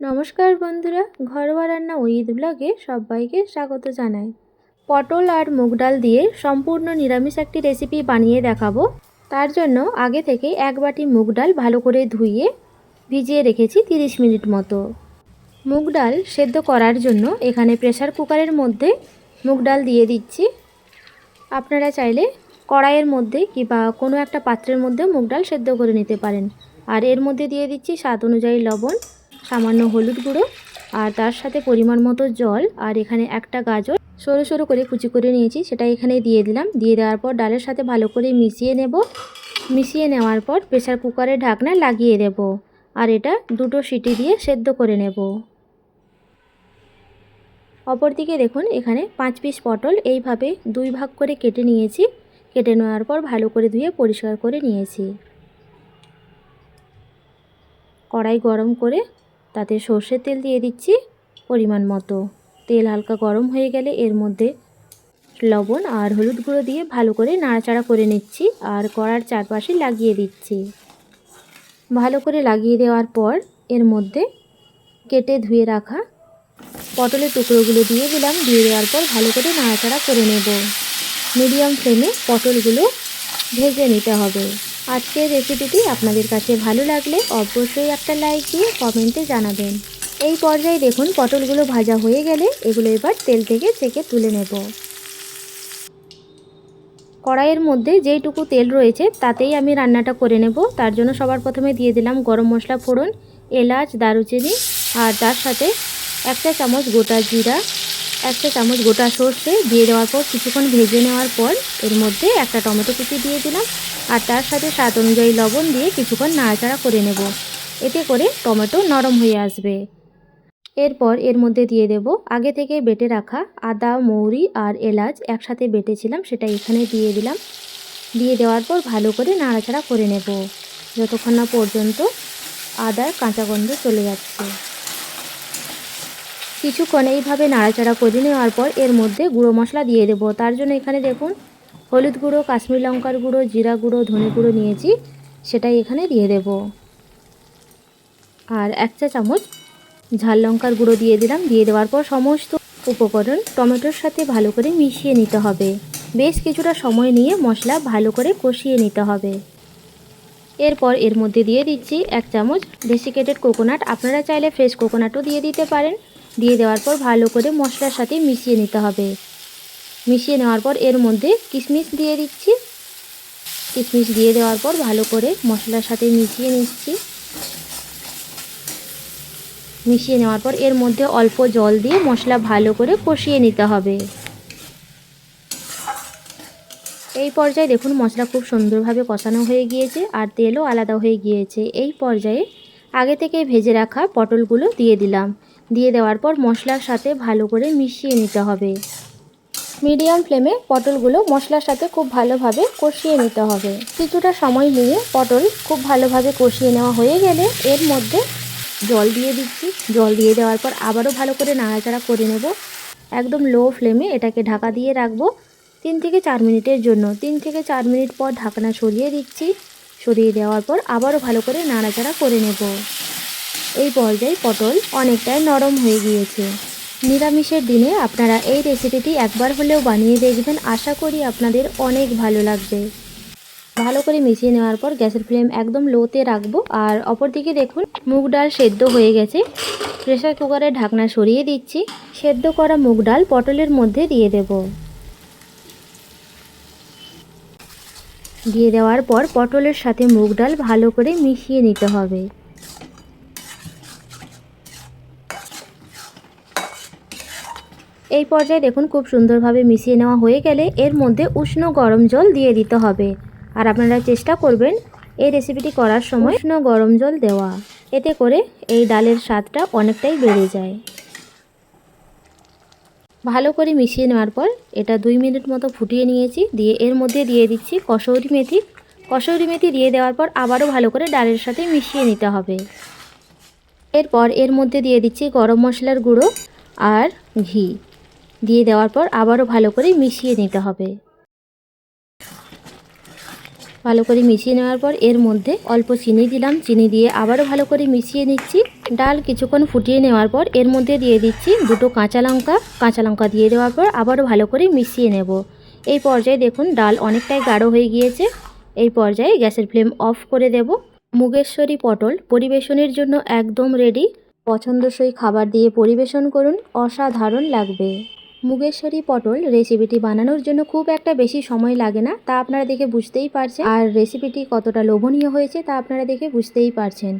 নমস্কার বন্ধুরা, ঘরোয়া রান্না উইথ ব্লগে সবাইকে স্বাগত জানাই। পটল আর মুগ ডাল দিয়ে সম্পূর্ণ নিরামিষ একটি রেসিপি বানিয়ে দেখাবো। তার জন্য আগে থেকে এক বাটি মুগ ডাল ভালো করে ধুইয়ে ভিজিয়ে রেখেছি 30 মিনিট মতো। মুগ ডাল সেদ্ধ করার জন্য এখানে প্রেসার কুকারের মধ্যে মুগ ডাল দিয়ে দিচ্ছি। আপনারা চাইলে কড়াইয়ের মধ্যে কিংবা কোনো একটা পাত্রের মধ্যে মুগ ডাল সেদ্ধ করে নিতে পারেন। আর এর মধ্যে দিয়ে দিচ্ছি স্বাদ অনুযায়ী লবণ, সামান্য হলুদ গুঁড়ো আর তার সাথে পরিমাণ মতো জল। আর এখানে একটা গাজর সরু সরু করে কুচি করে নিয়েছি, সেটা এখানে দিয়ে দিলাম। দিয়ে দেওয়ার পর ডালের সাথে ভালো করে মিশিয়ে নেব। মিশিয়ে নেওয়ার পর প্রেসার কুকারের ঢাকনা লাগিয়ে দেব আর এটা 2টো সিটি দিয়ে সেদ্ধ করে নেব। অপরদিকে দেখুন, এখানে 5 পিস পটল এইভাবে 2 ভাগ করে কেটে নিয়েছি। কেটে নেওয়ার পর ভালো করে ধুয়ে পরিষ্কার করে নিয়েছি। কড়াই গরম করে তাতে সর্ষের তেল দিয়ে দিচ্ছি পরিমাণ মতো। তেল হালকা গরম হয়ে গেলে এর মধ্যে লবণ আর হলুদ গুঁড়ো দিয়ে ভালো করে নাড়াচাড়া করে নিচ্ছি আর কড়ার চারপাশে লাগিয়ে দিচ্ছি। ভালো করে লাগিয়ে দেওয়ার পর এর মধ্যে কেটে ধুয়ে রাখা পটলের টুকরোগুলো দিয়ে দিলাম। দিয়ে দেওয়ার পর ভালো করে নাড়াচাড়া করে নেব। মিডিয়াম ফ্লেমে পটলগুলো ভেজে নিতে হবে। আজকের রেসিপিটি আপনাদের কাছে ভালো লাগলে অবশ্যই একটা লাইক দিয়ে কমেন্টে জানাবেন। এই পর্যায়ে দেখুন, পটলগুলো ভাজা হয়ে গেলে এগুলো এবার তেল থেকে ছেঁকে তুলে নেব। কড়াইয়ের মধ্যে যেইটুকু তেল রয়েছে তাতেই আমি রান্নাটা করে নেব। তার জন্য সবার প্রথমে দিয়ে দিলাম গরম মশলা ফোড়ন, এলাচ, দারুচিনি আর তার সাথে 1 চা চামচ গোটা জিরা, 1 চা চামচ গোটা সর্ষে দিয়ে দেওয়ার পর কিছুক্ষণ ভেজে নেওয়ার পর এর মধ্যে একটা টমেটো কুচি দিয়ে দিলাম আর তার সাথে স্বাদ অনুযায়ী লবণ দিয়ে কিছুক্ষণ নাড়াচাড়া করে নেব। এতে করে টমেটো নরম হয়ে আসবে। এরপর এর মধ্যে দিয়ে দেব আগে থেকে বেটে রাখা আদা, মৌরি আর এলাচ একসাথে বেটেছিলাম, সেটা এখানে দিয়ে দিলাম। দিয়ে দেওয়ার পর ভালো করে নাড়াচাড়া করে নেব যতক্ষণ না পর্যন্ত আদার কাঁচা গন্ধ চলে যাচ্ছে। কিছুক্ষণ এইভাবে নাড়াচাড়া করে নেওয়ার পর এর মধ্যে গুঁড়ো মশলা দিয়ে দেব। তার জন্য এখানে দেখুন, হলুদ গুঁড়ো, কাশ্মীরি লঙ্কার গুঁড়ো, জিরা গুঁড়ো, ধনে গুঁড়ো নিয়েছি, সেটাই এখানে দিয়ে দেব। আর 1 চা চামচ ঝাল লঙ্কার গুঁড়ো দিয়ে দিলাম। দিয়ে দেওয়ার পর সমস্ত উপকরণ টমেটোর সাথে ভালো করে মিশিয়ে নিতে হবে। বেশ কিছুটা সময় নিয়ে মশলা ভালো করে কষিয়ে নিতে হবে। এরপর এর মধ্যে দিয়ে দিচ্ছি 1 চামচ ডেসিকেটেড কোকোনাট। আপনারা চাইলে ফ্রেশ কোকোনাটও দিয়ে দিতে পারেন। দিয়ে দেওয়ার পর ভালো করে মশলার সাথে মিশিয়ে নিতে হবে। মিশিয়ে নেওয়ার পর এর মধ্যে কিশমিশ দিয়ে দিচ্ছি। কিশমিশ দিয়ে দেওয়ার পর ভালো করে মশলার সাথে মিশিয়ে নিচ্ছি। মিশিয়ে নেওয়ার পর এর মধ্যে অল্প জল দিয়ে মশলা ভালো করে কষিয়ে নিতে হবে। এই পর্যায়ে দেখুন, মশলা খুব সুন্দরভাবে কষানো হয়ে গিয়েছে আর তেলও আলাদা হয়ে গিয়েছে। এই পর্যায়ে আগে থেকে ভেজে রাখা পটলগুলো দিয়ে দিলাম। দিয়ে দেওয়ার পর মশলার সাথে ভালো করে মিশিয়ে নিতে হবে। মিডিয়াম ফ্লেমে পটলগুলো মশলার সাথে খুব ভালোভাবে কষিয়ে নিতে হবে। কিছুটা সময় নিয়ে পটল খুব ভালোভাবে কষিয়ে নেওয়া হয়ে গেলে এর মধ্যে জল দিয়ে দিচ্ছি। জল দিয়ে দেওয়ার পর আবারও ভালো করে নাড়াচাড়া করে নেব। একদম লো ফ্লেমে এটাকে ঢাকা দিয়ে রাখবো 3 থেকে 4 মিনিটের জন্য। 3 থেকে 4 মিনিট পর ঢাকনা সরিয়ে দিচ্ছি। সরিয়ে দেওয়ার পর আবারও ভালো করে নাড়াচাড়া করে নেব। এই পর্যায়ে পটল অনেকটাই নরম হয়ে গিয়েছে। নিরামিষের দিনে আপনারা এই রেসিপিটি একবার হলেও বানিয়ে দেখবেন। আশা করি আপনাদের অনেক ভালো লাগবে। ভালো করে মিশিয়ে নেওয়ার পর গ্যাসের ফ্লেম একদম লোতে রাখবো। আর অপরদিকে দেখুন, মুগ ডাল সেদ্ধ হয়ে গেছে। প্রেসার কুকারের ঢাকনা সরিয়ে দিচ্ছি। সেদ্ধ করা মুগ ডাল পটলের মধ্যে দিয়ে দেব। দিয়ে দেওয়ার পর পটলের সাথে মুগ ডাল ভালো করে মিশিয়ে নিতে হবে। এই পর্যায়ে দেখুন, খুব সুন্দরভাবে মিশিয়ে নেওয়া হয়ে গেলে এর মধ্যে উষ্ণ গরম জল দিয়ে দিতে হবে। আর আপনারা চেষ্টা করবেন এই রেসিপিটি করার সময় উষ্ণ গরম জল দেওয়া। এতে করে এই ডালের স্বাদটা অনেকটাই বেড়ে যায়। ভালো করে মিশিয়ে নেওয়ার পর এটা 2 মিনিট মতো ফুটিয়ে নিয়েছি। দিয়ে এর মধ্যে দিয়ে দিচ্ছি কসৌরি মেথি। কসৌরি মেথি দিয়ে দেওয়ার পর আবারও ভালো করে ডালের সাথে মিশিয়ে নিতে হবে। এরপর এর মধ্যে দিয়ে দিচ্ছি গরম মশলার গুঁড়ো আর ঘি। দিয়ে দেওয়ার পর আবারও ভালো করে মিশিয়ে নিতে হবে। ভালো করে মিশিয়ে নেওয়ার পর এর মধ্যে অল্প চিনি দিলাম, চিনি দিয়ে আবারও ভালো করে মিশিয়ে নিচ্ছি। ডাল কিছুক্ষণ ফুটিয়ে নেওয়ার পর এর মধ্যে দিয়ে দিচ্ছি দুটো কাঁচা লঙ্কা দিয়ে দেওয়ার পর আবারও ভালো করে মিশিয়ে নেব। এই পর্যায়ে দেখুন ডাল অনেকটাই গাঢ় হয়ে গিয়েছে। এই পর্যায়ে গ্যাসের ফ্লেম অফ করে দেব। মুগেশ্বরী পটল পরিবেশনের জন্য একদম রেডি। পছন্দসই খাবার দিয়ে পরিবেশন করুন, অসাধারণ লাগবে। মুগেশ্বরী পটল রেসিপিটি বানানোর জন্য খুব একটা বেশি সময় লাগে না, তা আপনারা দেখে বুঝতেই পারছেন। আর রেসিপিটি কতটা লোভনীয় হয়েছে তা আপনারা দেখে বুঝতেই পারছেন।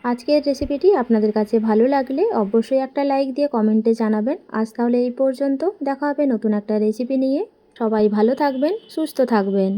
আজকের রেসিপিটি আপনাদের কাছে ভালো লাগলে অবশ্যই একটা লাইক দিয়ে কমেন্টে জানাবেন। আজ তাহলে এই পর্যন্ত, দেখা হবে নতুন একটা রেসিপি নিয়ে। সবাই ভালো থাকবেন, সুস্থ থাকবেন।